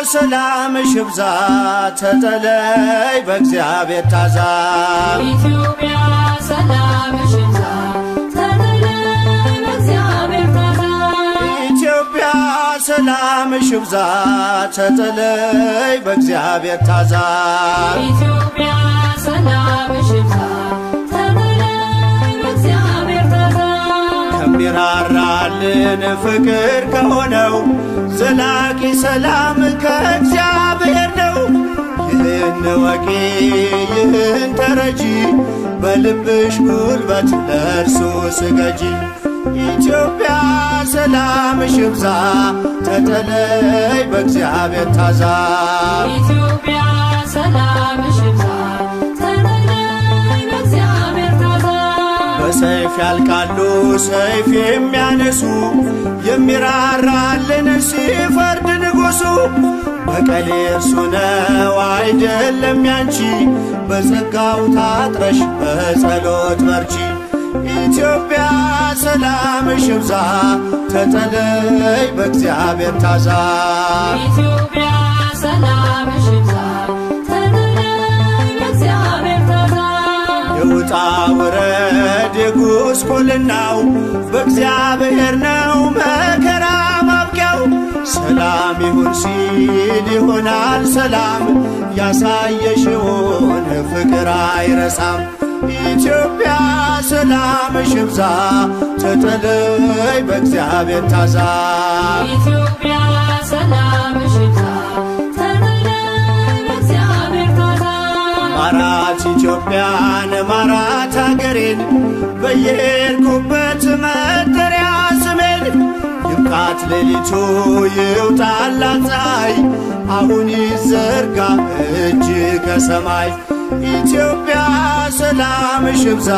ሰላምሽ ይብዛ ተጠለይ በእግዚአብሔር ታዛ ኢትዮጵያ ሰላምሽ ይብዛ ተጠለይ በእግዚአብሔር ታዛ ኢትዮጵያ ሰላምሽ ይብዛ ተጠለይ በእግዚአብሔር ታዛ ኢትዮጵያ ሰላምሽ ይብዛ ተጠለይ በእግዚአብሔር ታዛ ከሚራራልን ፍቅር ከሆነው ዘላቂ ሰላም ከእግዚአብሔር ነው። ይህን ወቂ ይህን ተረጂ በልብሽ ጉልበት ለእርሱ ስገጂ። ኢትዮጵያ ሰላምሽ ይብዛ ተጠለይ በእግዚአብሔር ታዛ ኢትዮጵያ ሰላምሽ ይብዛ ተጠለይ በእግዚአብሔር ታዛ በሰይፍ ያልቃሉ ሰይፍ የሚያነሱ የሚራራልን ሲፈርድ ንጉሡ በቀል እርሱ ነው አይደለም ያንቺ በጸጋው ታጥረሽ በጸሎት በርቺ። ኢትዮጵያ ሰላምሽ ይብዛ ተጠለይ በእግዚአብሔር ታዛ ኢትዮጵያ ሰላምሽ ይብዛ ተጠለይ በእግዚአብሔር ታዛ የውጣ ውረድ የጉስቁልናው በእግዚአብሔር ነው መከራ ማብቂያው። ሰላም ይሁን ሲል ይሆናል ሰላም ያሳየሽውን ፍቅር አይረሳም። ኢትዮጵያ ሰላምሽ ይብዛ ተጠለይ በእግዚአብሔር ታዛ ኢትዮጵያ ሰላምሽ ይብዛ ተጠለይ በእግዚአብሔር ታዛ ማራት ኢትዮጵያን ማራት አገሬን በየሄድኩበት መጠሪያ ስሜን ይብቃት ሌሊቱ ይውጣላት ፀሐይ አሁን ይዘርጋ እጅ ከሰማይ። ኢትዮጵያ ሰላምሽ ይብዛ